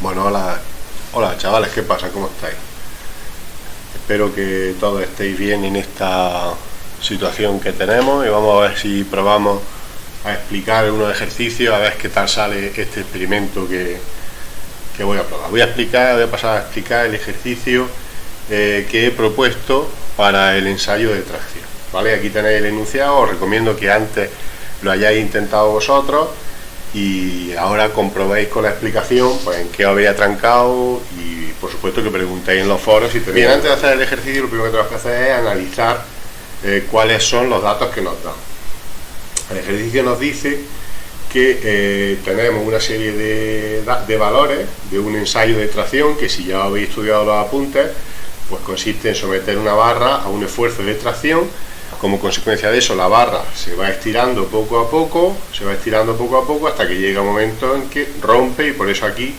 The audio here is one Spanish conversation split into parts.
Bueno, hola chavales, ¿qué pasa? ¿Cómo estáis? Espero que todos estéis bien en esta situación que tenemos y vamos a ver si probamos a explicar unos ejercicios, a ver qué tal sale este experimento que voy a probar. Voy a pasar a explicar el ejercicio que he propuesto para el ensayo de tracción, ¿vale? Aquí tenéis el enunciado, os recomiendo que antes lo hayáis intentado vosotros y ahora comprobéis con la explicación pues en qué os habéis atrancado y por supuesto que preguntéis en los foros si tenéis. Bien, antes de hacer el ejercicio lo primero que tenemos que hacer es analizar cuáles son los datos que nos dan. El ejercicio nos dice que tenemos una serie de valores de un ensayo de tracción que, si ya habéis estudiado los apuntes, pues consiste en someter una barra a un esfuerzo de tracción. Como consecuencia de eso, la barra se va estirando poco a poco hasta que llega un momento en que rompe y por eso aquí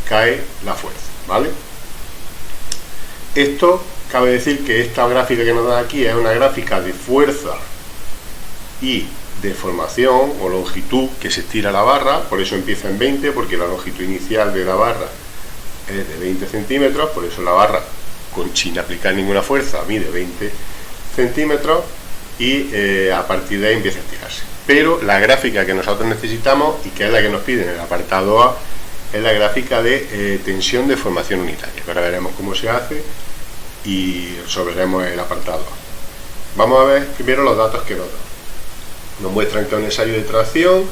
cae la fuerza, ¿vale? Esto, cabe decir que esta gráfica que nos da aquí es una gráfica de fuerza y deformación o longitud que se estira la barra, por eso empieza en 20, porque la longitud inicial de la barra es de 20 centímetros, por eso la barra, sin aplicar ninguna fuerza, mide 20 centímetros y a partir de ahí empieza a estirarse. Pero la gráfica que nosotros necesitamos y que es la que nos pide en el apartado A es la gráfica de tensión de formación unitaria, que ahora veremos cómo se hace y resolveremos el apartado A. Vamos a ver primero los datos que nos dan. Nos muestran que es un ensayo de tracción,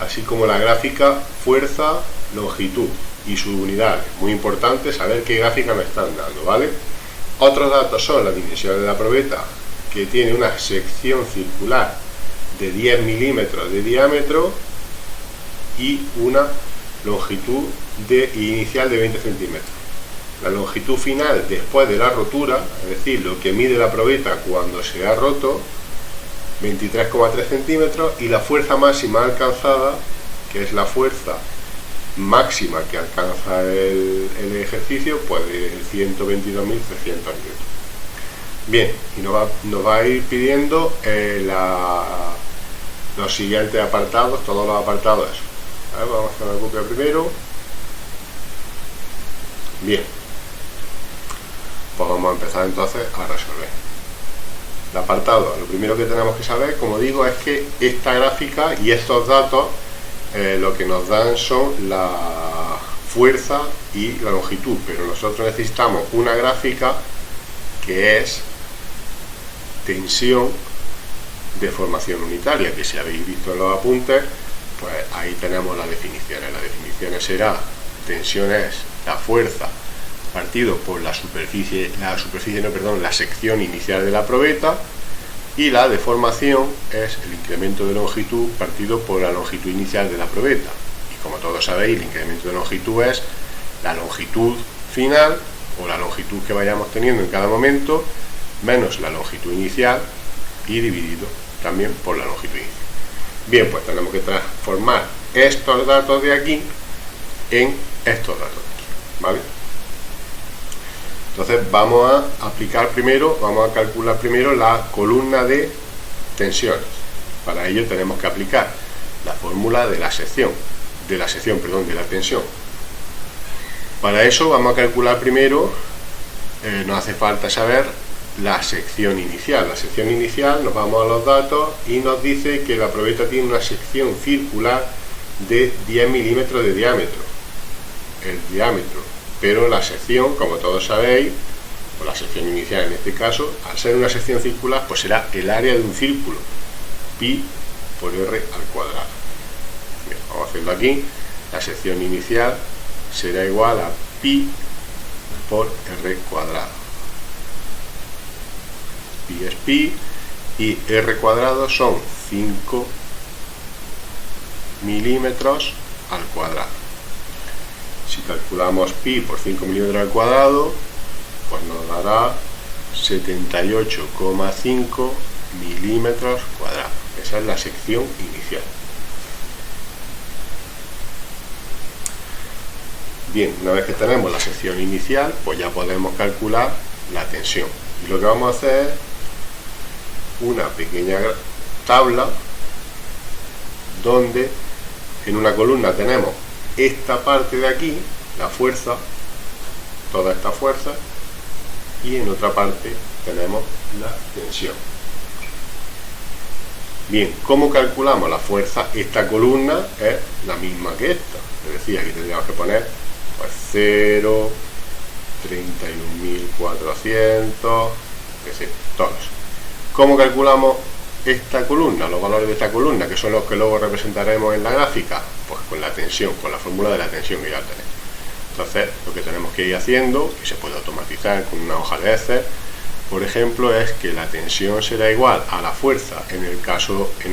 así como la gráfica fuerza, longitud y sus unidades. Muy importante saber qué gráfica nos están dando, ¿vale? Otros datos son las dimensiones de la probeta, que tiene una sección circular de 10 milímetros de diámetro y una longitud inicial de 20 centímetros. La longitud final después de la rotura, es decir, lo que mide la probeta cuando se ha roto, 23,3 centímetros, y la fuerza máxima alcanzada, que es la fuerza máxima que alcanza el ejercicio, pues de 122.300 newtons. Bien, y nos va a ir pidiendo los siguientes apartados, todos los apartados. Vamos a hacer una copia primero. Bien, pues vamos a empezar entonces a resolver. El apartado, lo primero que tenemos que saber, como digo, es que esta gráfica y estos datos lo que nos dan son la fuerza y la longitud, pero nosotros necesitamos una gráfica que es tensión de formación unitaria, que si habéis visto en los apuntes, pues ahí tenemos las definiciones. Las definiciones será: tensión es la fuerza partido por la sección inicial de la probeta, y la deformación es el incremento de longitud partido por la longitud inicial de la probeta. Y como todos sabéis, el incremento de longitud es la longitud final o la longitud que vayamos teniendo en cada momento menos la longitud inicial y dividido también por la longitud inicial. Bien, pues tenemos que transformar estos datos de aquí en estos datos de aquí, ¿vale? Entonces vamos a calcular primero la columna de tensiones. Para ello tenemos que aplicar la fórmula de la tensión. Para eso vamos a calcular primero, nos hace falta saber la sección inicial. La sección inicial, nos vamos a los datos y nos dice que la probeta tiene una sección circular de 10 milímetros de diámetro. El diámetro. Pero la sección, como todos sabéis, o la sección inicial en este caso, al ser una sección circular, pues será el área de un círculo, pi por r al cuadrado. Bien, vamos a hacerlo aquí. La sección inicial será igual a pi por r cuadrado. Pi es pi y r cuadrado son 5 milímetros al cuadrado. Si calculamos pi por 5 milímetros al cuadrado, pues nos dará 78,5 milímetros cuadrados. Esa es la sección inicial. Bien, una vez que tenemos la sección inicial, pues ya podemos calcular la tensión. Y lo que vamos a hacer es una pequeña tabla donde en una columna tenemos esta parte de aquí, la fuerza, toda esta fuerza, y en otra parte tenemos la tensión. Bien, ¿cómo calculamos la fuerza? Esta columna es la misma que esta, es decir, aquí tendríamos que poner pues 0, 31.400, que sé, todos. ¿Cómo calculamos esta columna, los valores de esta columna, que son los que luego representaremos en la gráfica? Pues con la tensión, con la fórmula de la tensión que ya tenemos. Entonces, lo que tenemos que ir haciendo, que se puede automatizar con una hoja de Excel, por ejemplo, es que la tensión será igual a la fuerza, en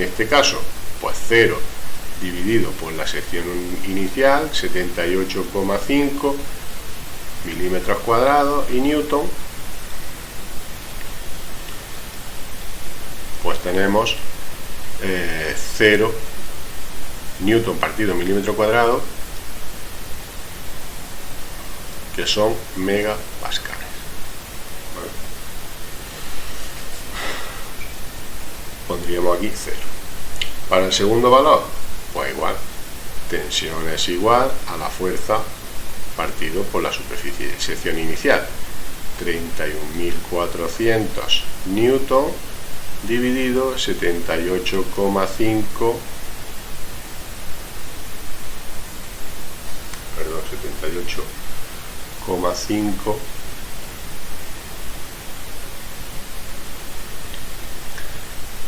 este caso, pues 0 dividido por la sección inicial, 78,5 milímetros cuadrados, y newton, pues tenemos 0 newton partido milímetro cuadrado, que son megapascales. ¿Vale? Pondríamos aquí 0. Para el segundo valor, pues igual, tensión es igual a la fuerza partido por la superficie de sección inicial, 31.400 newton dividido 78,5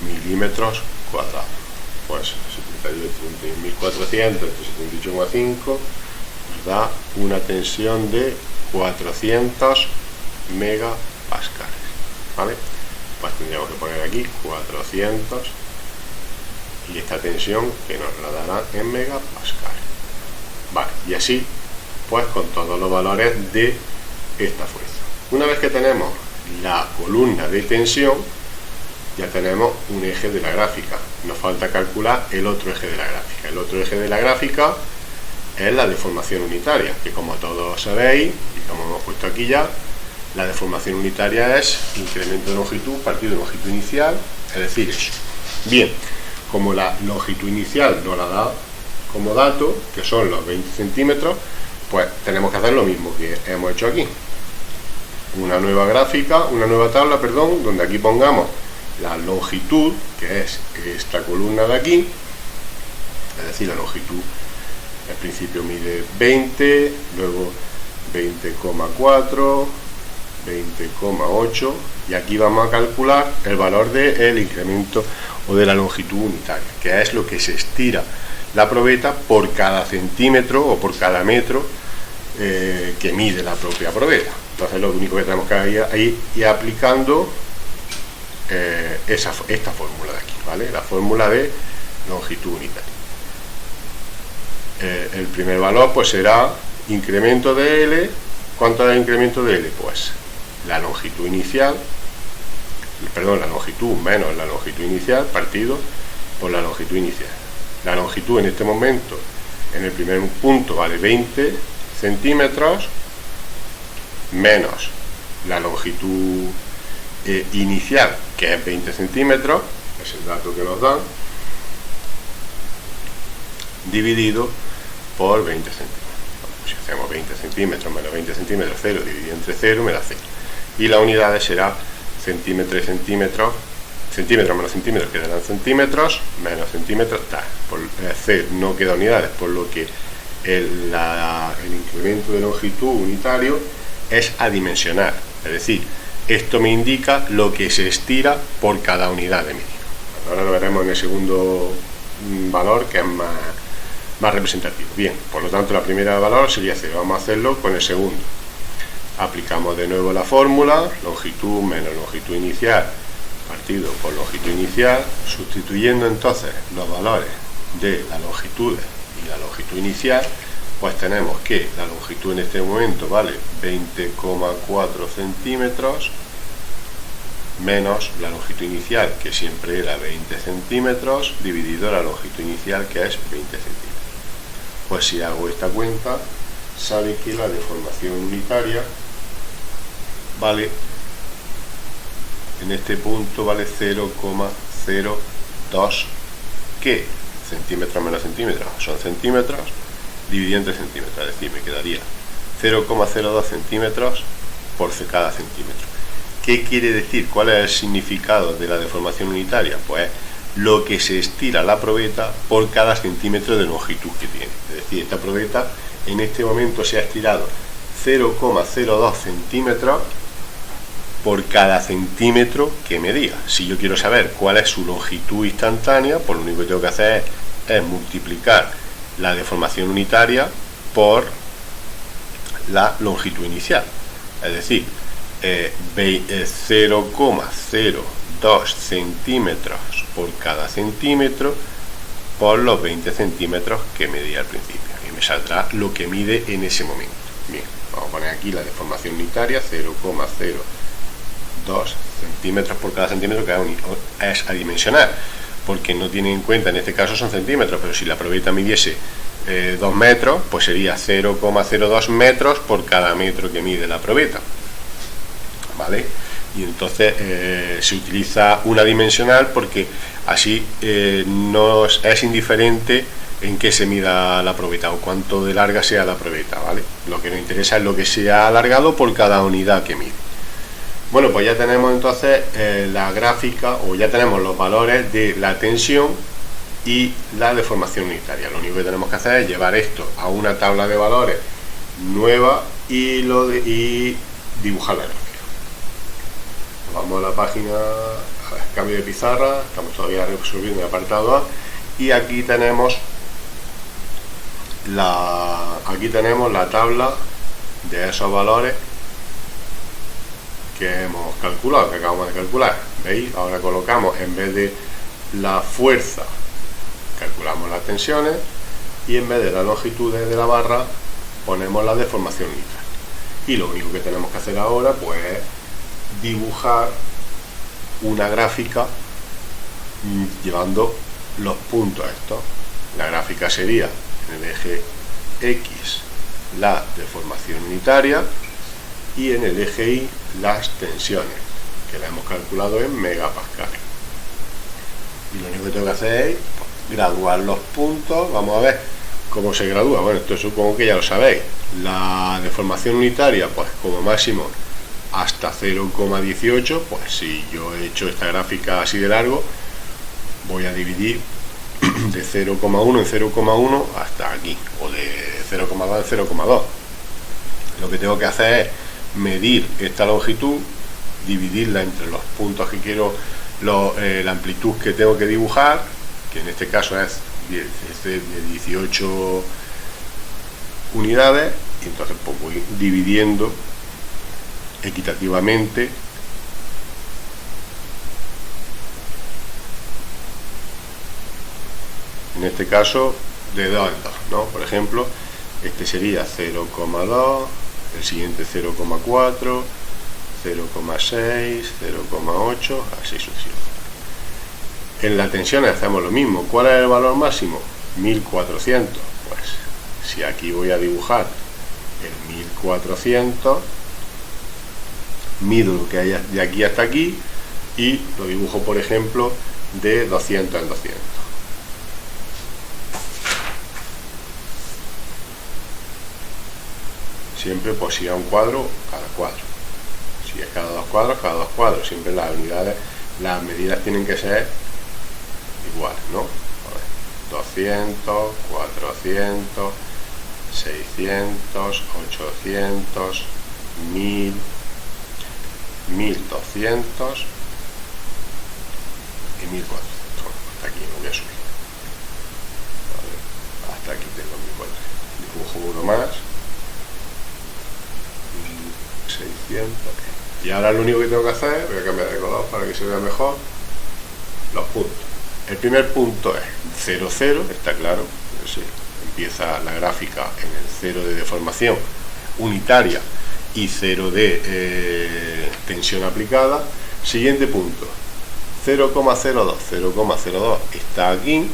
milímetros cuadrados. Pues 31.400 entre 78,5 nos da una tensión de 400 megapascales. ¿Vale? Pues tendríamos que poner aquí 400 y esta tensión que nos la dará en megapascales. Vale, y así pues con todos los valores de esta fuerza. Una vez que tenemos la columna de tensión, ya tenemos un eje de la gráfica. Nos falta calcular el otro eje de la gráfica. El otro eje de la gráfica es la deformación unitaria, que como todos sabéis, y como hemos puesto aquí ya, la deformación unitaria es incremento de longitud partido de longitud inicial, es decir, eso. Bien, como la longitud inicial nos la da como dato, que son los 20 centímetros, pues tenemos que hacer lo mismo que hemos hecho aquí. Una nueva gráfica, una nueva tabla, perdón, donde aquí pongamos la longitud, que es esta columna de aquí, es decir, la longitud al principio mide 20, luego 20,4, 20,8, y aquí vamos a calcular el valor del incremento o de la longitud unitaria, que es lo que se estira la probeta por cada centímetro o por cada metro que mide la propia probeta. Entonces lo único que tenemos que ir aplicando esta fórmula de aquí, ¿vale? La fórmula de longitud unitaria. El primer valor pues será incremento de L. ¿Cuánto es el incremento de L? Pues la longitud inicial, perdón, la longitud menos la longitud inicial partido por la longitud inicial. La longitud en este momento, en el primer punto, vale 20 centímetros, menos la longitud inicial, que es 20 centímetros, es el dato que nos dan, dividido por 20 centímetros. Si hacemos 20 centímetros menos 20 centímetros, 0 dividido entre 0 me da 0. Y las unidades será centímetros y centímetros, centímetros menos centímetros quedarán centímetros, menos centímetros, tal. Por C no queda unidades, por lo que el incremento de longitud unitario es adimensional, es decir, esto me indica lo que se estira por cada unidad de medida. Ahora lo veremos en el segundo valor, que es más representativo. Bien, por lo tanto la primera valor sería 0, vamos a hacerlo con el segundo. Aplicamos de nuevo la fórmula, longitud menos longitud inicial partido por longitud inicial, sustituyendo entonces los valores de las longitudes y la longitud inicial, pues tenemos que la longitud en este momento vale 20,4 centímetros menos la longitud inicial, que siempre era 20 centímetros, dividido la longitud inicial, que es 20 centímetros. Pues si hago esta cuenta, sale que la deformación unitaria vale, en este punto vale 0,02, que centímetros menos centímetros son centímetros, dividido entre centímetros, es decir, me quedaría 0,02 centímetros por cada centímetro. ¿Qué quiere decir? ¿Cuál es el significado de la deformación unitaria? Pues lo que se estira la probeta por cada centímetro de longitud que tiene. Es decir, esta probeta en este momento se ha estirado 0,02 centímetros por cada centímetro que medía. Si yo quiero saber cuál es su longitud instantánea, pues lo único que tengo que hacer es multiplicar la deformación unitaria por la longitud inicial. Es decir, 0,02 centímetros por cada centímetro por los 20 centímetros que medía al principio. Y me saldrá lo que mide en ese momento. Bien, vamos a poner aquí la deformación unitaria, 0,02 centímetros por cada centímetro, que es adimensional, porque no tiene en cuenta, en este caso son centímetros, pero si la probeta midiese 2 metros, pues sería 0,02 metros por cada metro que mide la probeta, ¿vale? Y entonces se utiliza una dimensional porque así no es indiferente en qué se mida la probeta o cuánto de larga sea la probeta, ¿vale? Lo que nos interesa es lo que se ha alargado por cada unidad que mide. Bueno, pues ya tenemos entonces la gráfica, o ya tenemos los valores de la tensión y la deformación unitaria. Lo único que tenemos que hacer es llevar esto a una tabla de valores nueva y dibujar la gráfica. Vamos a la página, a ver, cambio de pizarra, estamos todavía resolviendo el apartado A, y aquí tenemos la tabla de esos valores que hemos calculado, que acabamos de calcular. ¿Veis? Ahora colocamos, en vez de la fuerza, calculamos las tensiones, y en vez de las longitudes de la barra ponemos la deformación unitaria. Y lo único que tenemos que hacer ahora pues es dibujar una gráfica llevando los puntos estos. La gráfica sería en el eje X la deformación unitaria y en el eje Y las tensiones, que la hemos calculado en megapascales. Y lo único que tengo que hacer es graduar los puntos. Vamos a ver cómo se gradúa. Bueno, esto supongo que ya lo sabéis. La deformación unitaria, pues como máximo hasta 0,18. Pues si yo he hecho esta gráfica así de largo, voy a dividir de 0,1 en 0,1 hasta aquí, o de 0,2 en 0,2. Lo que tengo que hacer es medir esta longitud, dividirla entre los puntos que quiero, la amplitud que tengo que dibujar, que en este caso es de 18 unidades, y entonces pues voy dividiendo equitativamente en este caso de 2 en 2, ¿no? Por ejemplo, este sería 0,2, el siguiente 0,4, 0,6, 0,8, así sucesivamente. En la tensión hacemos lo mismo. ¿Cuál es el valor máximo? 1400. Pues si aquí voy a dibujar el 1400, mido lo que hay de aquí hasta aquí y lo dibujo, por ejemplo, de 200 en 200. Siempre pues si a un cuadro, cada cuadro. Si es cada dos cuadros. Siempre las unidades, las medidas tienen que ser iguales, ¿no? A ver, 200, 400, 600, 800, 1000, 1200 y 1400. Bueno, hasta aquí no voy a subir. Vale, hasta aquí tengo 1400. Dibujo uno más. 600. Y ahora lo único que tengo que hacer, voy a cambiar de color para que se vea mejor, los puntos. El primer punto es 0, 0, está claro, sí, empieza la gráfica en el 0 de deformación unitaria y 0 de tensión aplicada. Siguiente punto, 0,02, 0,02 está aquí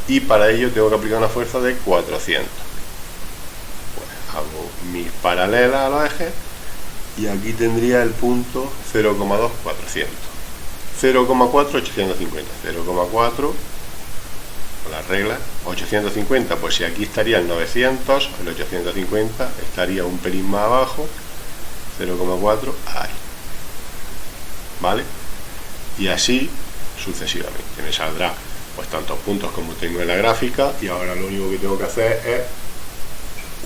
y para ello tengo que aplicar una fuerza de 400. Pues hago mis paralelas a los ejes y aquí tendría el punto 0,2, 400. 0,4, 850. 0,4, con las reglas, 850, pues si aquí estaría el 900, el 850 estaría un pelín más abajo, 0,4 ahí, ¿vale? Y así sucesivamente me saldrá pues tantos puntos como tengo en la gráfica, y ahora lo único que tengo que hacer es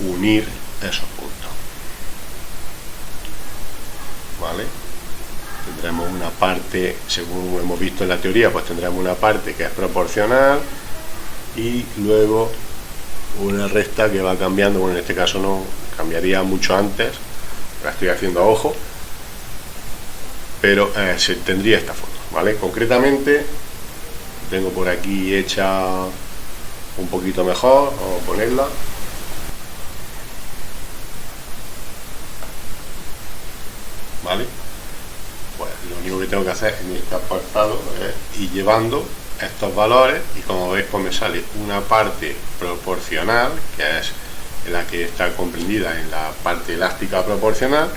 unir esos puntos, ¿vale? Tendremos una parte, según hemos visto en la teoría, pues tendremos una parte que es proporcional y luego una recta que va cambiando. Bueno, en este caso no cambiaría mucho antes, la estoy haciendo a ojo, pero se tendría esta forma, ¿vale? Concretamente tengo por aquí hecha un poquito mejor, vamos a ponerla. ¿Vale? Pues lo único que tengo que hacer en este apartado es ir llevando estos valores, y como veis pues me sale una parte proporcional, que es la que está comprendida en la parte elástica proporcional,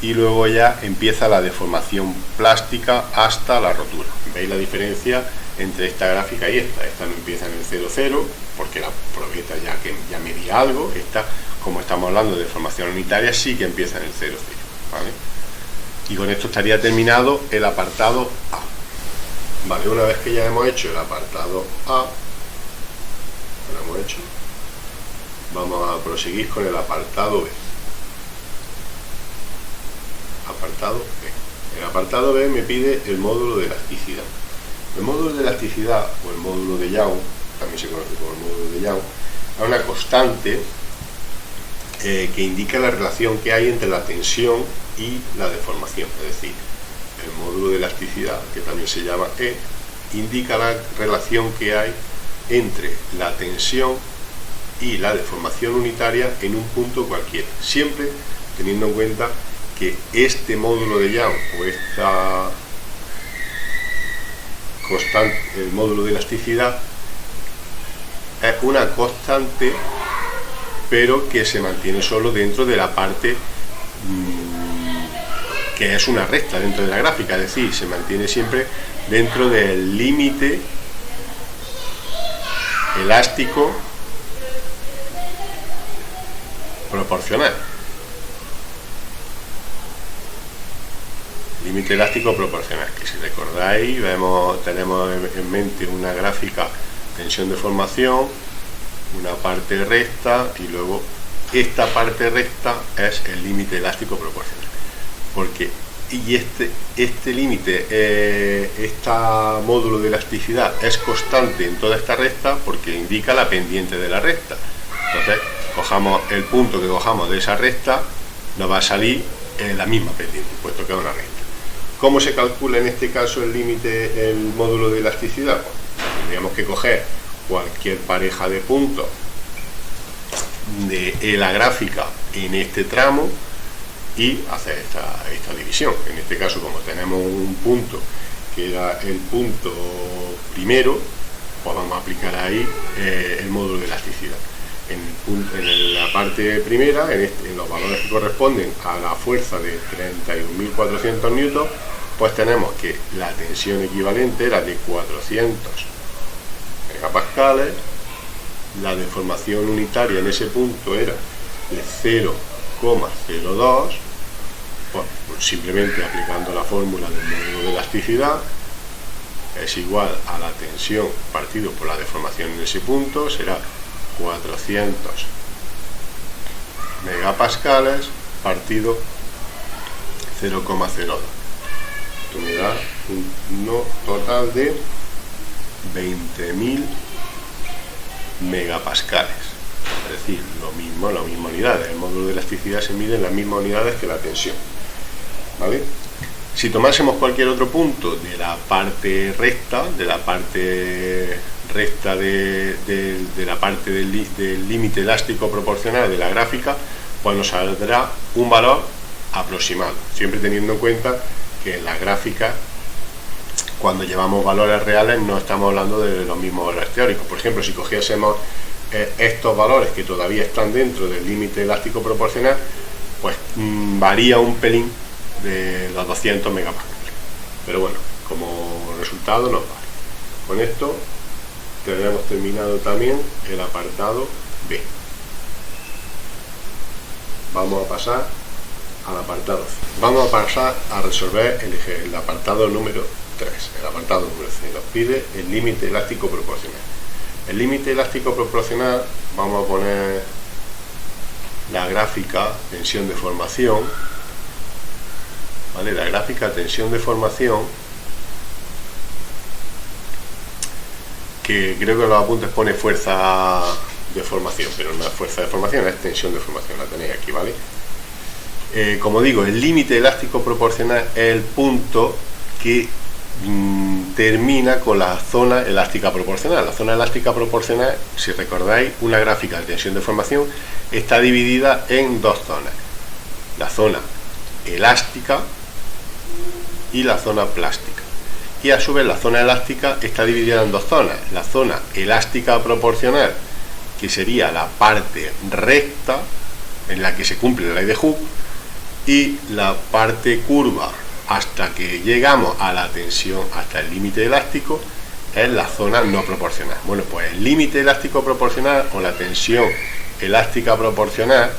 y luego ya empieza la deformación plástica hasta la rotura. ¿Veis la diferencia entre esta gráfica y esta? Esta no empieza en el 0, 0, porque la probeta ya medía algo. Esta, como estamos hablando de deformación unitaria, sí que empieza en el 0, 0, ¿vale? Y con esto estaría terminado el apartado A. Vale, una vez que ya hemos hecho el apartado A, lo hemos hecho, vamos a proseguir con el apartado B. Apartado B. El apartado B me pide el módulo de elasticidad. El módulo de elasticidad, o el módulo de Young, también se conoce como el módulo de Young, es una constante que indica la relación que hay entre la tensión y la deformación. Es decir, el módulo de elasticidad, que también se llama E, indica la relación que hay entre la tensión y la deformación unitaria en un punto cualquiera, siempre teniendo en cuenta que este módulo de Young, o esta constante, el módulo de elasticidad, es una constante, pero que se mantiene solo dentro de la parte que es una recta dentro de la gráfica, es decir, se mantiene siempre dentro del límite elástico proporcional. Límite elástico proporcional, que si recordáis, tenemos en mente una gráfica tensión-deformación, una parte recta, y luego esta parte recta es el límite elástico proporcional. Porque este límite, este módulo de elasticidad es constante en toda esta recta porque indica la pendiente de la recta. Entonces, cojamos el punto que cojamos de esa recta, nos va a salir la misma pendiente, puesto que es una recta. ¿Cómo se calcula en este caso el límite, el módulo de elasticidad? Pues tendríamos que coger cualquier pareja de puntos de la gráfica en este tramo y hacer esta división. En este caso, como tenemos un punto que era el punto primero, pues vamos a aplicar ahí el módulo de elasticidad. En la parte primera, en los valores que corresponden a la fuerza de 31.400 newtons, pues tenemos que la tensión equivalente era de 400 megapascales, la deformación unitaria en ese punto era de 0,02, pues simplemente aplicando la fórmula del módulo de elasticidad es igual a la tensión partido por la deformación en ese punto, será 400 megapascales partido 0,02. Esto me da un total de 20.000 megapascales. Es decir, lo mismo, la misma unidad. El módulo de elasticidad se mide en las mismas unidades que la tensión, ¿vale? Si tomásemos cualquier otro punto de la parte recta, de la parte del límite elástico proporcional de la gráfica, pues nos saldrá un valor aproximado, siempre teniendo en cuenta que en la gráfica, cuando llevamos valores reales, no estamos hablando de los mismos valores teóricos. Por ejemplo, si cogiésemos estos valores que todavía están dentro del límite elástico proporcional, pues varía un pelín de los 200 megapascales, pero bueno, como resultado nos vale. Con esto tenemos terminado también el apartado B. Vamos a pasar al apartado C. Vamos a pasar a resolver el apartado número 3. El apartado número C nos pide el límite elástico proporcional. El límite elástico proporcional, vamos a poner la gráfica tensión-deformación, ¿vale? La gráfica tensión-deformación, que creo que en los apuntes pone fuerza de formación, pero no es fuerza de formación, es tensión de formación, la tenéis aquí, ¿vale? Como digo, el límite elástico proporcional es el punto que termina con la zona elástica proporcional. La zona elástica proporcional, si recordáis, una gráfica de tensión de formación está dividida en dos zonas: la zona elástica y la zona plástica. Y a su vez la zona elástica está dividida en dos zonas: la zona elástica proporcional, que sería la parte recta en la que se cumple la ley de Hooke, y la parte curva hasta que llegamos a la tensión, hasta el límite elástico, es la zona no proporcional. Bueno, pues el límite elástico proporcional o la tensión elástica proporcional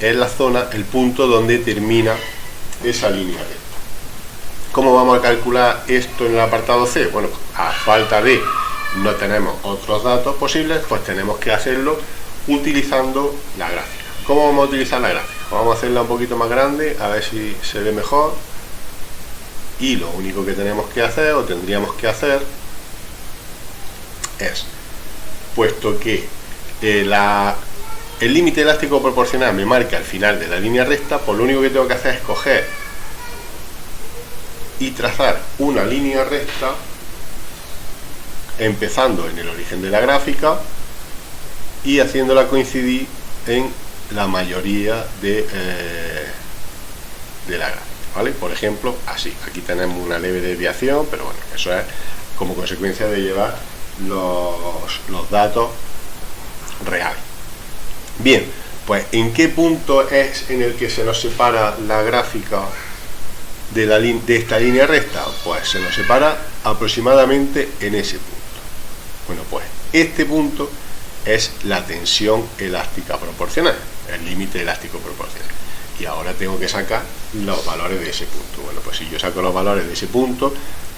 es la zona, el punto donde termina esa línea recta. ¿Cómo vamos a calcular esto en el apartado C? Bueno, a falta de no tenemos otros datos posibles, pues tenemos que hacerlo utilizando la gráfica. ¿Cómo vamos a utilizar la gráfica? Vamos a hacerla un poquito más grande, a ver si se ve mejor. Y lo único que tenemos que hacer, o tendríamos que hacer, es, puesto que el límite elástico proporcional me marca el final de la línea recta, pues lo único que tengo que hacer es coger y trazar una línea recta empezando en el origen de la gráfica y haciéndola coincidir en la mayoría de la gráfica, ¿vale? Por ejemplo, así. Aquí tenemos una leve desviación, pero bueno, eso es como consecuencia de llevar los datos reales. Bien, pues ¿en qué punto es en el que se nos separa la gráfica de esta línea recta? Pues se nos separa aproximadamente en ese punto. Bueno, pues este punto es la tensión elástica proporcional, el límite elástico proporcional. Y ahora tengo que sacar los valores de ese punto. Bueno, pues si yo saco los valores de ese punto,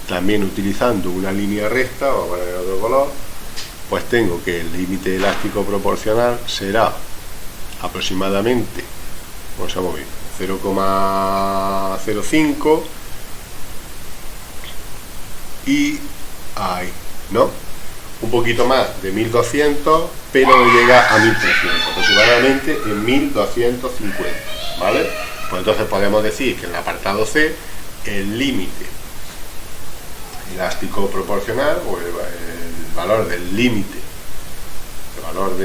también utilizando una línea recta, vamos a poner otro color, pues tengo que el límite elástico proporcional será aproximadamente, vamos a mover, 0,05 y ahí, ¿no? Un poquito más de 1200, pero no llega a 1300, aproximadamente en 1250, ¿vale? Pues entonces podemos decir que en el apartado C el límite elástico proporcional, o el valor del límite, el valor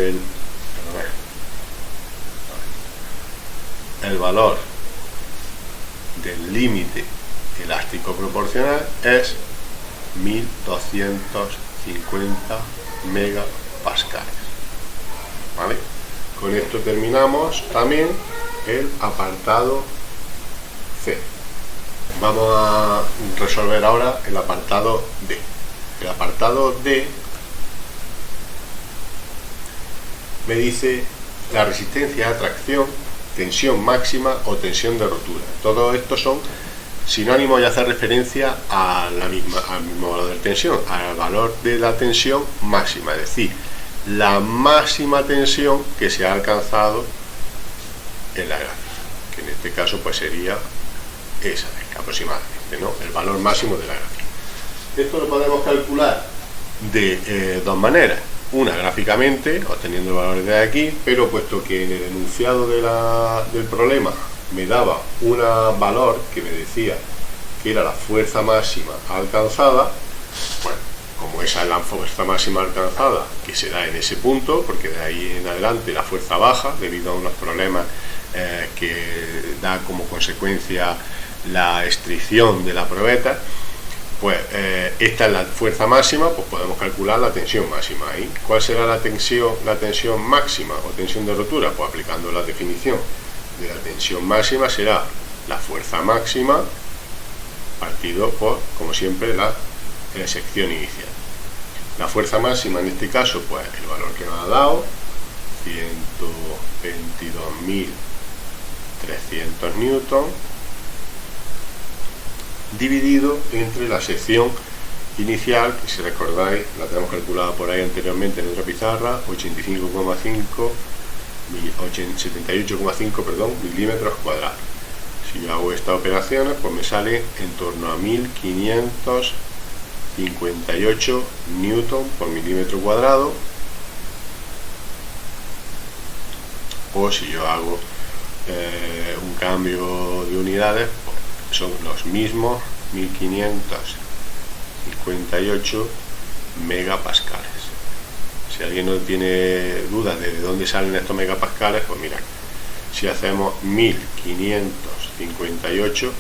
del límite elástico proporcional es 1250 megapascales, ¿vale? Con esto terminamos también el apartado C. Vamos a resolver ahora el apartado D. El apartado D me dice la resistencia a tracción, tensión máxima o tensión de rotura. Todo esto son sinónimos y hacer referencia a al mismo valor de tensión, al valor de la tensión máxima, es decir, la máxima tensión que se ha alcanzado en la gráfica, que en este caso pues sería esa, aproximadamente, ¿no? El valor máximo de la gráfica. Esto lo podemos calcular de dos maneras: una gráficamente, obteniendo el valor de aquí, pero puesto que en el enunciado del problema me daba un valor que me decía que era la fuerza máxima alcanzada, bueno, como esa es la fuerza máxima alcanzada que se da en ese punto, porque de ahí en adelante la fuerza baja debido a unos problemas que da como consecuencia la estricción de la probeta, pues esta es la fuerza máxima, pues podemos calcular la tensión máxima ahí. ¿Cuál será la tensión máxima o tensión de rotura? Pues aplicando la definición de la tensión máxima será la fuerza máxima partido por, como siempre, la sección inicial. La fuerza máxima en este caso, pues el valor que nos ha dado, 122.300 newton, dividido entre la sección inicial, que si recordáis la tenemos calculada por ahí anteriormente en otra pizarra, 78,5 milímetros cuadrados. Si yo hago estas operaciones, pues me sale en torno a 1558 newton por milímetro cuadrado, o si yo hago un cambio de unidades, pues son los mismos 1558 megapascales. Si alguien no tiene dudas de dónde salen estos megapascales, pues mira, si hacemos 1558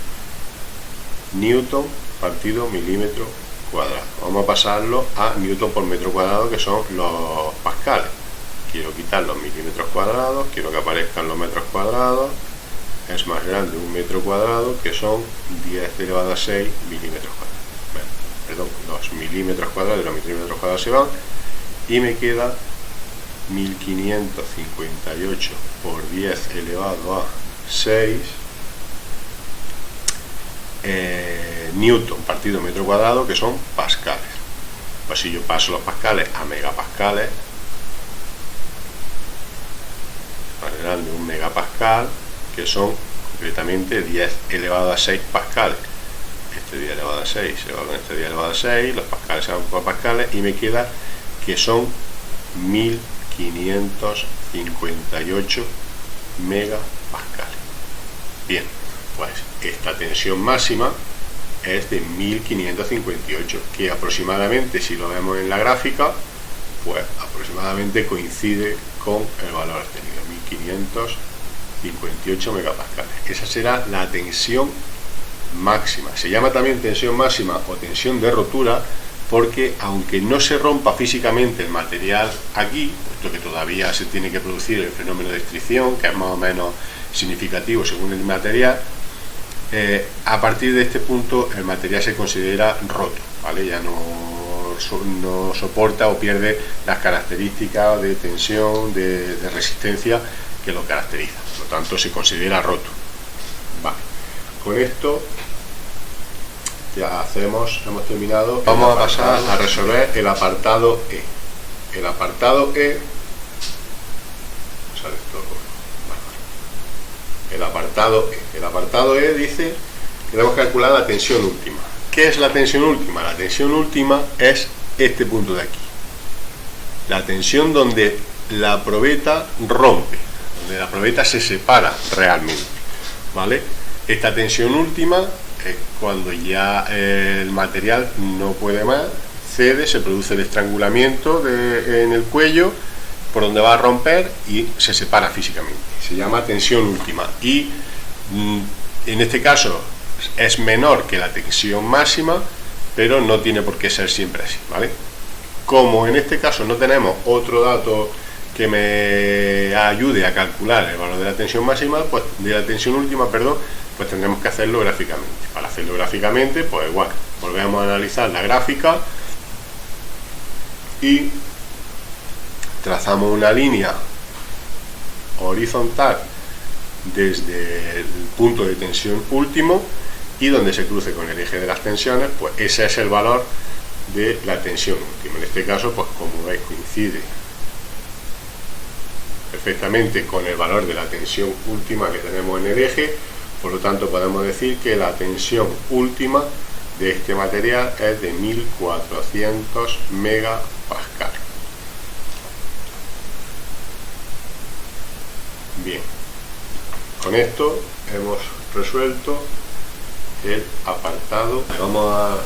newton partido milímetro cuadrado, vamos a pasarlo a newton por metro cuadrado, que son los pascales. Quiero quitar los milímetros cuadrados, quiero que aparezcan los metros cuadrados. Es más grande un metro cuadrado, que son 10 elevado a 6 milímetros cuadrados. Bueno, perdón, los milímetros cuadrados y los milímetros cuadrados se van, y me queda 1558 por 10 elevado a 6 newton partido metro cuadrado, que son pascales. Pues si yo paso los pascales a megapascales, más grande un megapascal, que son concretamente 10 elevado a 6 pascales. Este 10 elevado a 6 se va con este 10 elevado a 6, los pascales se van por pascales, y me queda que son 1558 megapascales. Bien, pues esta tensión máxima es de 1558, que aproximadamente, si lo vemos en la gráfica, pues aproximadamente coincide con el valor obtenido, 1558 megapascales. Esa será la tensión máxima. Se llama también tensión máxima o tensión de rotura, porque aunque no se rompa físicamente el material aquí, puesto que todavía se tiene que producir el fenómeno de estricción, que es más o menos significativo según el material, a partir de este punto el material se considera roto, ¿vale? Ya no soporta o pierde las características de tensión, de resistencia que lo caracteriza, por lo tanto se considera roto. Vale. Con esto ya hemos terminado. Vamos a pasar a resolver el apartado E. El apartado E, el apartado E dice que debemos calcular la tensión última. ¿Qué es la tensión última? La tensión última es este punto de aquí, la tensión donde la probeta rompe, donde la probeta se separa realmente, ¿vale? Esta tensión última es cuando ya el material no puede más, cede, se produce el estrangulamiento en el cuello por donde va a romper y se separa físicamente. Se llama tensión última, y en este caso es menor que la tensión máxima, pero no tiene por qué ser siempre así, ¿vale? Como en este caso no tenemos otro dato que me ayude a calcular el valor de la tensión máxima, pues de la tensión última, perdón, pues tendremos que hacerlo gráficamente. Para hacerlo gráficamente, pues igual, volvemos a analizar la gráfica y trazamos una línea horizontal desde el punto de tensión último, y donde se cruce con el eje de las tensiones, pues ese es el valor de la tensión última. En este caso, pues como veis, coincide perfectamente con el valor de la tensión última que tenemos en el eje. Por lo tanto, podemos decir que la tensión última de este material es de 1400 megapascales. Bien, con esto hemos resuelto el apartado. Vamos a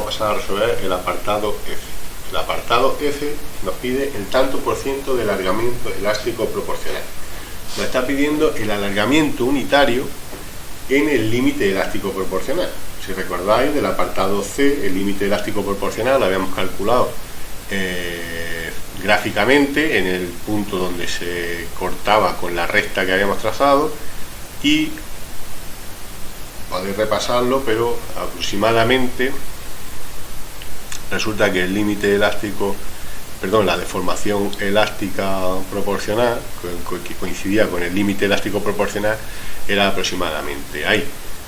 pasar a resolver el apartado F. El apartado F nos pide el tanto por ciento de alargamiento elástico proporcional. Nos está pidiendo el alargamiento unitario en el límite elástico proporcional. Si recordáis, del apartado C, el límite elástico proporcional lo habíamos calculado gráficamente en el punto donde se cortaba con la recta que habíamos trazado, y podéis repasarlo, pero aproximadamente resulta que el límite elástico, perdón, la deformación elástica proporcional, que coincidía con el límite elástico proporcional, era aproximadamente ahí.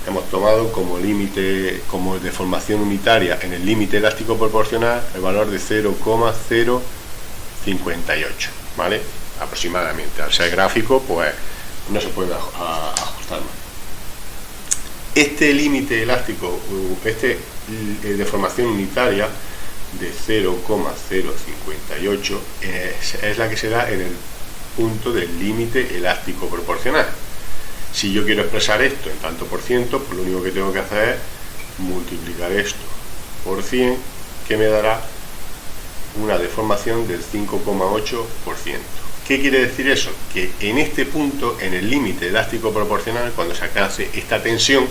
Hemos tomado como límite, como deformación unitaria en el límite elástico proporcional, el valor de 0,058, ¿vale? Aproximadamente. Al ser gráfico, pues no se puede ajustar más. Este límite elástico, deformación unitaria de 0,058 es la que se da en el punto del límite elástico proporcional. Si yo quiero expresar esto en tanto por ciento, pues lo único que tengo que hacer es multiplicar esto por 100, que me dará una deformación del 5,8%. ¿Qué quiere decir eso? Que en este punto, en el límite elástico proporcional, cuando se alcance esta tensión,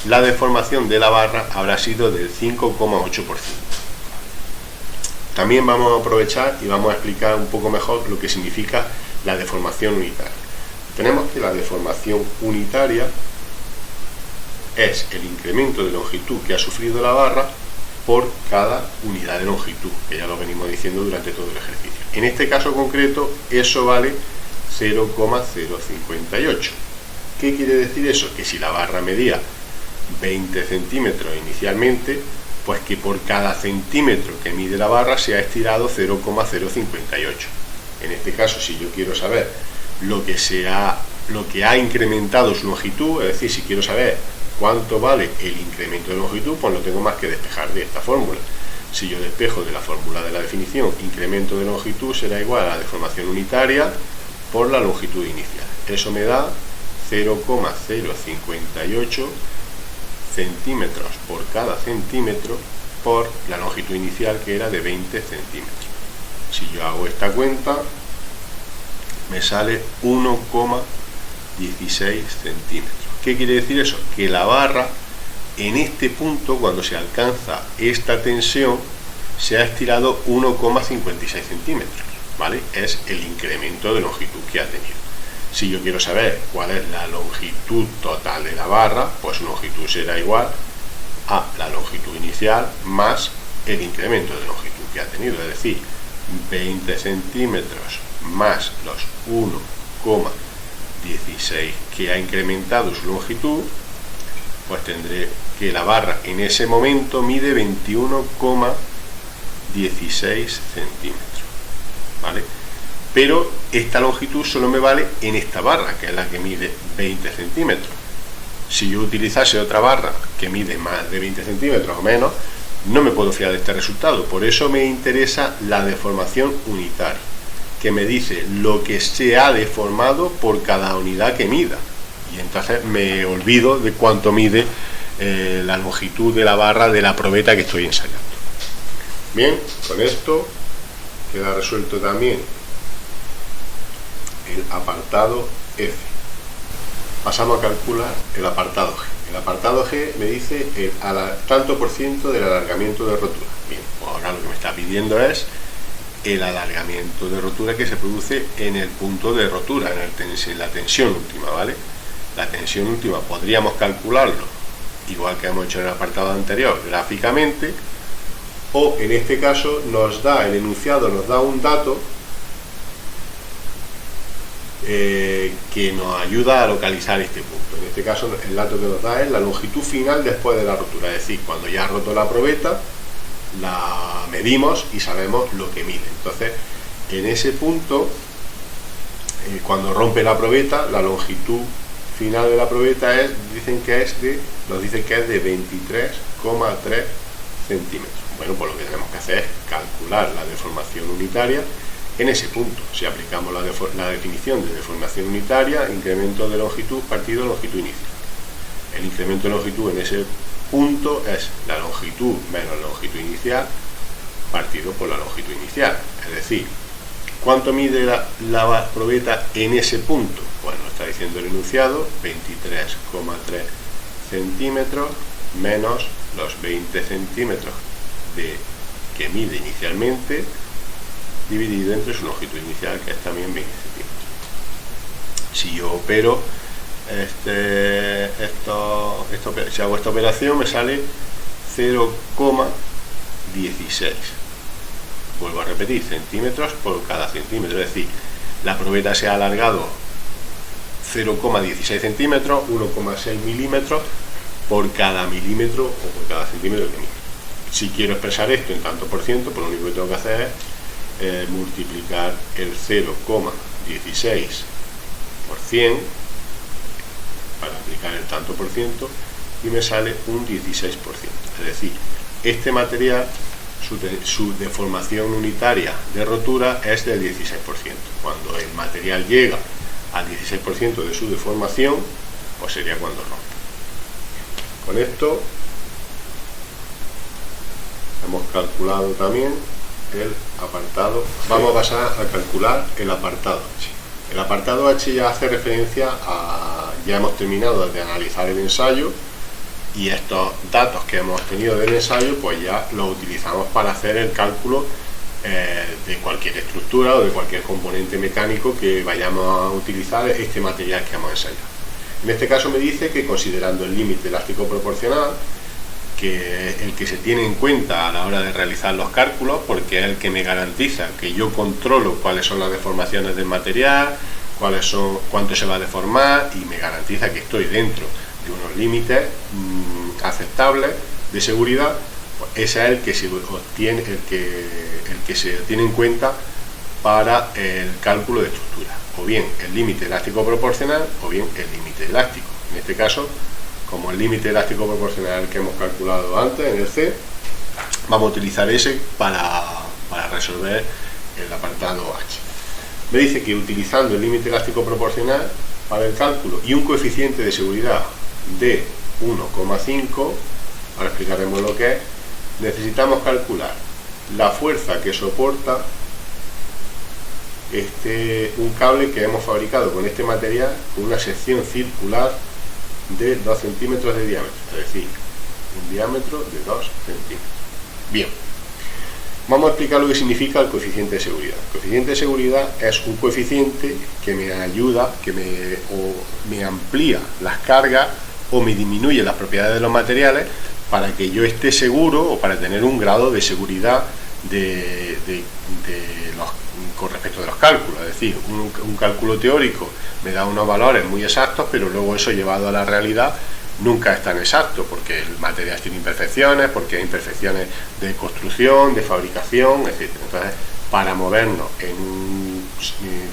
la deformación de la barra habrá sido del 5,8%. También vamos a aprovechar y vamos a explicar un poco mejor lo que significa la deformación unitaria. Tenemos que la deformación unitaria es el incremento de longitud que ha sufrido la barra por cada unidad de longitud, que ya lo venimos diciendo durante todo el ejercicio. En este caso concreto, eso vale 0,058. ¿Qué quiere decir eso? Que si la barra medía 20 centímetros inicialmente, pues que por cada centímetro que mide la barra se ha estirado 0,058. En este caso, si yo quiero saber lo que ha incrementado su longitud, es decir, si quiero saber cuánto vale el incremento de longitud, pues no tengo más que despejar de esta fórmula. Si yo despejo de la fórmula de la definición, incremento de longitud será igual a la deformación unitaria por la longitud inicial. Eso me da 0,058 centímetros por cada centímetro por la longitud inicial, que era de 20 centímetros. Si yo hago esta cuenta, me sale 1,16 centímetros. ¿Qué quiere decir eso? Que la barra en este punto, cuando se alcanza esta tensión, se ha estirado 1,56 centímetros, ¿vale? Es el incremento de longitud que ha tenido. Si yo quiero saber cuál es la longitud total de la barra, pues su longitud será igual a la longitud inicial más el incremento de longitud que ha tenido, es decir, 20 centímetros más los 1,16 que ha incrementado su longitud, pues tendré que la barra en ese momento mide 21,16 centímetros, ¿vale? Pero esta longitud solo me vale en esta barra, que es la que mide 20 centímetros. Si yo utilizase otra barra que mide más de 20 centímetros o menos, no me puedo fiar de este resultado. Por eso me interesa la deformación unitaria, que me dice lo que se ha deformado por cada unidad que mida. Y entonces me olvido de cuánto mide la longitud de la barra de la probeta que estoy ensayando. Bien, con esto queda resuelto también el apartado F. Pasamos a calcular el apartado G. El apartado G me dice el tanto por ciento del alargamiento de rotura. Bien, pues ahora lo que me está pidiendo es el alargamiento de rotura que se produce en el punto de rotura, en la tensión última, ¿vale? La tensión última podríamos calcularlo, igual que hemos hecho en el apartado anterior, gráficamente, o en este caso nos da, el enunciado nos da un dato que nos ayuda a localizar este punto. En este caso el dato que nos da es la longitud final después de la rotura, es decir, cuando ya ha roto la probeta, la medimos y sabemos lo que mide. Entonces, en ese punto, cuando rompe la probeta, la longitud final de la probeta nos dicen que es de 23,3 centímetros. Bueno, pues lo que tenemos que hacer es calcular la deformación unitaria en ese punto. Si aplicamos la definición de deformación unitaria, incremento de longitud partido longitud inicial. El incremento de longitud en ese punto es la longitud menos la longitud inicial partido por la longitud inicial. Es decir, ¿cuánto mide la probeta en ese punto? Bueno, está diciendo el enunciado, 23,3 centímetros menos los 20 centímetros que mide inicialmente, dividido entre su longitud inicial, que es también 20 centímetros. Si yo opero si hago esta operación, me sale 0,23 16. Vuelvo a repetir, centímetros por cada centímetro, es decir, la probeta se ha alargado 0,16 centímetros, 1,6 milímetros por cada milímetro o por cada centímetro que mide. Si quiero expresar esto en tanto por ciento, pues lo único que tengo que hacer es multiplicar el 0,16 por 100 para aplicar el tanto por ciento y me sale un 16%. Es decir, este material, su deformación unitaria de rotura es del 16%. Cuando el material llega al 16% de su deformación, pues sería cuando rompe. Con esto hemos calculado también el apartado. Vamos a pasar a calcular el apartado H. El apartado H ya hace referencia a, ya hemos terminado de analizar el ensayo y estos datos que hemos obtenido del ensayo pues ya los utilizamos para hacer el cálculo de cualquier estructura o de cualquier componente mecánico que vayamos a utilizar este material que hemos ensayado. En este caso me dice que considerando el límite elástico proporcional, que es el que se tiene en cuenta a la hora de realizar los cálculos, porque es el que me garantiza que yo controlo cuáles son las deformaciones del material, cuánto se va a deformar, y me garantiza que estoy dentro de unos límites aceptables de seguridad, pues ese es el que se obtiene, el que se tiene en cuenta para el cálculo de estructura, o bien el límite elástico proporcional o bien el límite elástico. En este caso, como el límite elástico proporcional que hemos calculado antes en el C, vamos a utilizar ese para resolver el apartado H. Me dice que utilizando el límite elástico proporcional para el cálculo y un coeficiente de seguridad de 1,5, ahora explicaremos lo que es, necesitamos calcular la fuerza que soporta un cable que hemos fabricado con este material con una sección circular de 2 centímetros de diámetro, es decir, un diámetro de 2 centímetros. Bien, vamos a explicar lo que significa el coeficiente de seguridad. El coeficiente de seguridad es un coeficiente que me ayuda, me amplía las cargas o me disminuye las propiedades de los materiales para que yo esté seguro o para tener un grado de seguridad con respecto de los cálculos. Es decir, un cálculo teórico me da unos valores muy exactos, pero luego eso llevado a la realidad nunca es tan exacto, porque el material tiene imperfecciones, porque hay imperfecciones de construcción, de fabricación, etc. Entonces, para movernos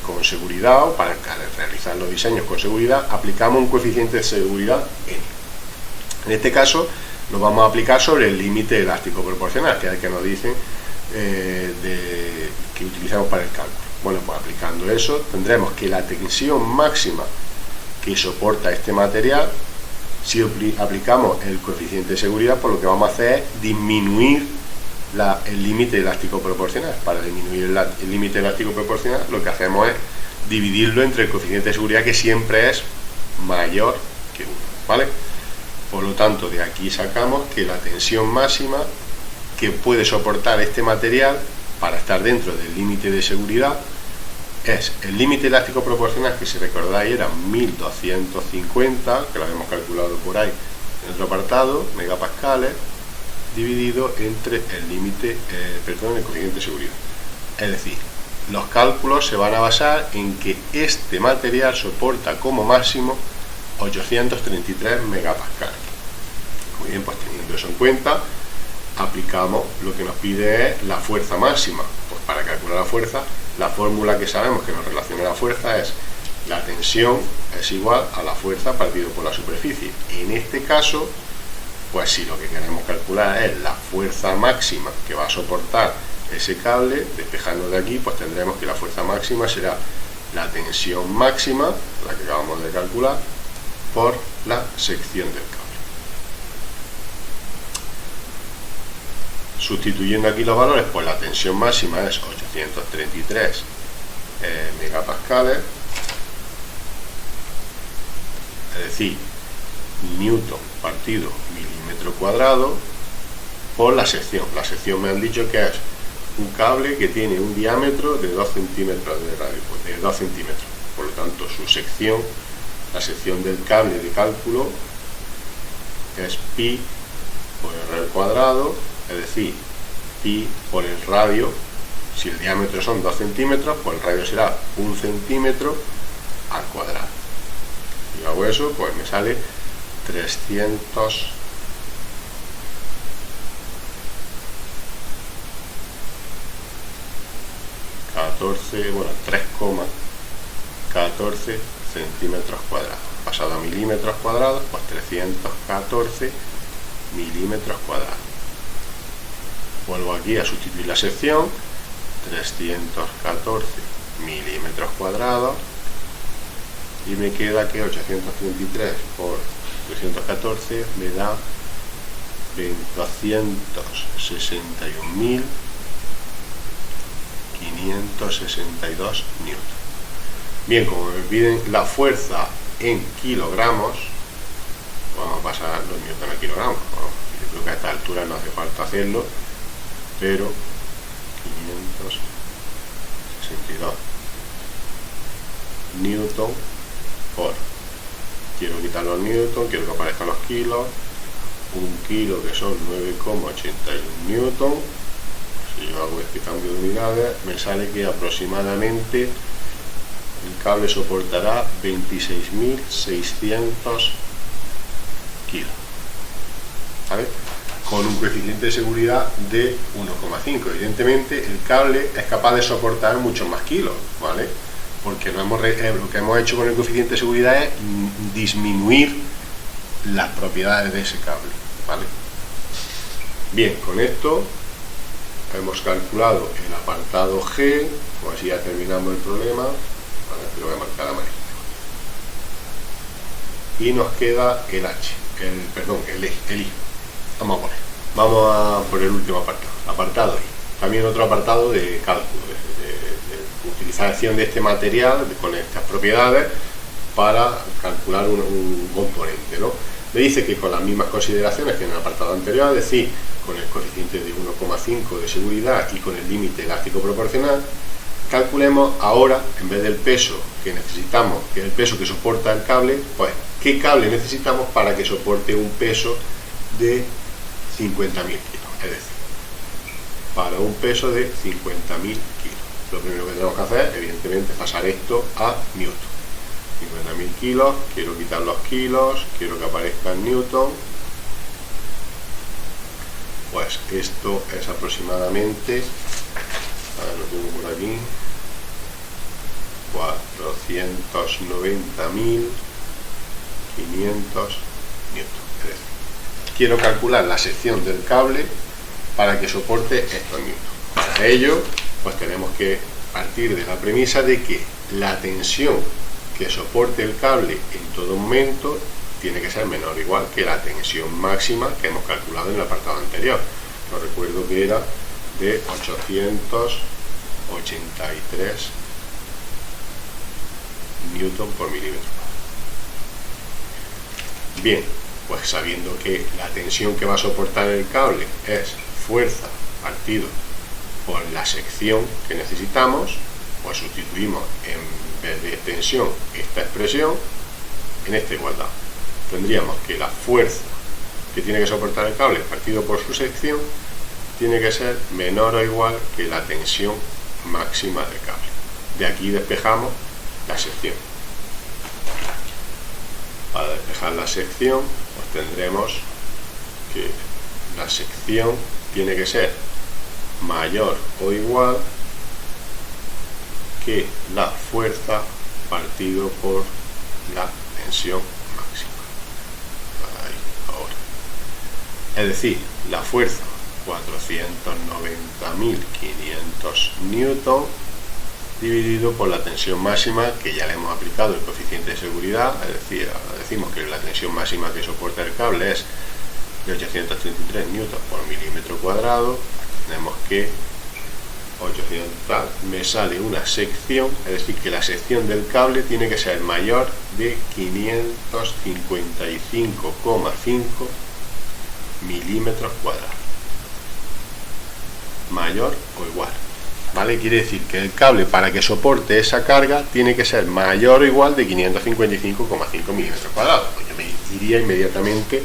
con seguridad o para realizar los diseños con seguridad, aplicamos un coeficiente de seguridad N. En este caso, lo vamos a aplicar sobre el límite elástico proporcional, que es el que nos dicen que utilizamos para el cálculo. Bueno, pues aplicando eso, tendremos que la tensión máxima que soporta este material, si aplicamos el coeficiente de seguridad, pues lo que vamos a hacer es disminuir el límite elástico proporcional. Para disminuir el límite elástico proporcional, lo que hacemos es dividirlo entre el coeficiente de seguridad, que siempre es mayor que 1, ¿vale? Por lo tanto, de aquí sacamos que la tensión máxima que puede soportar este material para estar dentro del límite de seguridad es el límite elástico proporcional, que si recordáis era 1250, que lo habíamos calculado por ahí en otro apartado, megapascales, dividido entre el límite, el coeficiente de seguridad. Es decir, los cálculos se van a basar en que este material soporta como máximo 833 megapascales. Muy bien, pues teniendo eso en cuenta, aplicamos lo que nos pide es la fuerza máxima. Pues para calcular la fuerza, la fórmula que sabemos que nos relaciona la fuerza es la tensión es igual a la fuerza partido por la superficie. En este caso, pues si lo que queremos calcular es la fuerza máxima que va a soportar ese cable, despejando de aquí, pues tendremos que la fuerza máxima será la tensión máxima, la que acabamos de calcular, por la sección del cable. Sustituyendo aquí los valores, pues la tensión máxima es 833 megapascales, es decir, newton partido milímetro cuadrado por la sección. La sección me han dicho que es un cable que tiene un diámetro de 2 centímetros de radio, de 2 centímetros. Por lo tanto, su sección, la sección del cable de cálculo es pi por r al cuadrado, es decir, pi por el radio. Si el diámetro son 2 centímetros, pues el radio será 1 centímetro al cuadrado. Y hago eso, pues me sale 300 3,14 centímetros cuadrados. Pasado a milímetros cuadrados, pues 314 milímetros cuadrados. Vuelvo aquí a sustituir la sección, 314 milímetros cuadrados, y me queda que 833 por 314 me da 261.562 newton. Bien, como me piden la fuerza en kilogramos, vamos a pasar los newton a kilogramos. Yo creo que a esta altura no hace falta hacerlo, pero 562 newton por, quiero quitar los newton, quiero que aparezcan los kilos, un kilo que son 9,81 newton. Si yo hago este cambio de unidades, me sale que aproximadamente el cable soportará 26.600 kilos, ¿vale? Con un coeficiente de seguridad de 1,5. Evidentemente el cable es capaz de soportar muchos más kilos, ¿vale? Porque lo que hemos hecho con el coeficiente de seguridad es disminuir las propiedades de ese cable, ¿vale? Bien, con esto hemos calculado el apartado G, pues así ya terminamos el problema. Vale, lo voy a marcar amarillo. Y nos queda el H, el I. Vamos a por el último apartado, apartado I. También otro apartado de cálculo, de utilización de este material con estas propiedades para calcular un componente, ¿no? Me dice que con las mismas consideraciones que en el apartado anterior, es decir, con el coeficiente de 1,5 de seguridad y con el límite elástico proporcional, calculemos ahora, en vez del peso que necesitamos, que es el peso que soporta el cable, pues qué cable necesitamos para que soporte un peso de 50.000 kilos, es decir, para un peso de 50.000 kilos. Lo primero que tenemos que hacer, evidentemente, es pasar esto a newton. 50.000 kilos, quiero quitar los kilos, quiero que aparezca en newton. Pues esto es aproximadamente, a ver, lo tengo por aquí, 490.500 newton. Es decir, quiero calcular la sección del cable para que soporte estos newton. Para ello, pues tenemos que partir de la premisa de que la tensión que soporte el cable en todo momento tiene que ser menor o igual que la tensión máxima que hemos calculado en el apartado anterior. Os recuerdo que era de 883 newton por milímetro. Bien, pues sabiendo que la tensión que va a soportar el cable es fuerza partido por la sección que necesitamos, pues sustituimos en vez de tensión esta expresión en esta igualdad. Tendríamos que la fuerza que tiene que soportar el cable partido por su sección tiene que ser menor o igual que la tensión máxima del cable. De aquí despejamos la sección. Para despejar la sección, pues tendremos que la sección tiene que ser mayor o igual que la fuerza partido por la tensión máxima. Ahí, ahora. Es decir, la fuerza 490.500 newton dividido por la tensión máxima, que ya le hemos aplicado el coeficiente de seguridad, es decir, ahora decimos que la tensión máxima que soporta el cable es de 833 newton por milímetro cuadrado. Tenemos que 800 me sale una sección, es decir, que la sección del cable tiene que ser mayor de 555,5 milímetros cuadrados, mayor o igual, ¿vale? Quiere decir que el cable, para que soporte esa carga, tiene que ser mayor o igual de 555,5 milímetros cuadrados. Pues yo me iría inmediatamente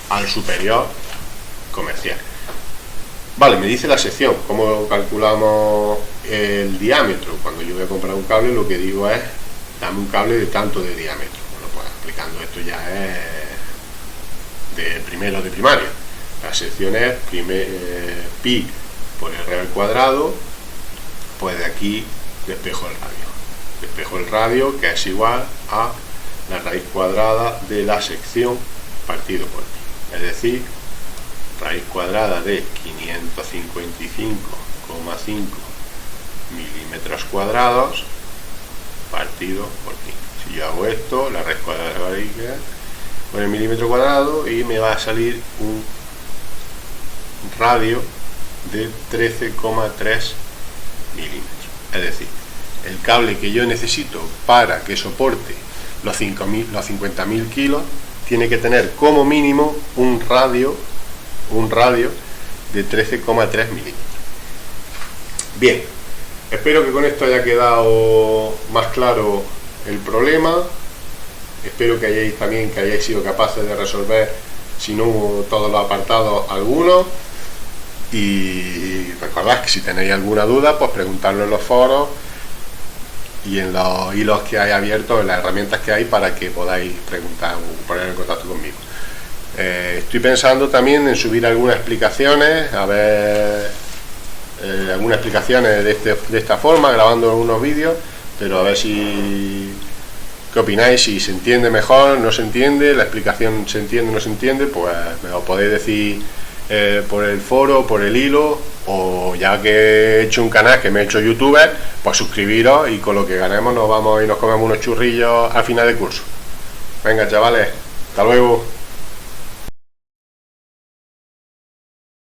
al superior comercial. Vale, me dice la sección, ¿cómo calculamos el diámetro? Cuando yo voy a comprar un cable, lo que digo es, dame un cable de tanto de diámetro. Bueno, pues explicando esto ya es de primero de primaria. La sección es pi por r al cuadrado, pues de aquí despejo el radio. Despejo el radio, que es igual a la raíz cuadrada de la sección partido por pi. Es decir, raíz cuadrada de 555,5 milímetros cuadrados partido por pi. Si yo hago esto, la raíz cuadrada de la raíz con el milímetro cuadrado, y me va a salir un radio de 13,3 milímetros. Es decir, el cable que yo necesito para que soporte los 50.000 kilos tiene que tener como mínimo un radio de 13,3 milímetros. Bien, espero que con esto haya quedado más claro el problema. Espero que hayáis sido capaces de resolver, si no todos los apartados, algunos. Y recordad que si tenéis alguna duda, pues preguntadlo en los foros y en los hilos que hay abiertos, en las herramientas que hay, para que podáis preguntar o poner en contacto conmigo. Estoy pensando también en subir algunas explicaciones, algunas explicaciones de esta forma, grabando unos vídeos, pero a ver si qué opináis, si se entiende mejor, no se entiende, la explicación se entiende, no se entiende, pues me lo podéis decir por el foro, por el hilo, o ya que he hecho un canal que me he hecho youtuber, pues suscribiros, y con lo que ganemos nos vamos y nos comemos unos churrillos al final de curso. Venga, chavales, hasta luego.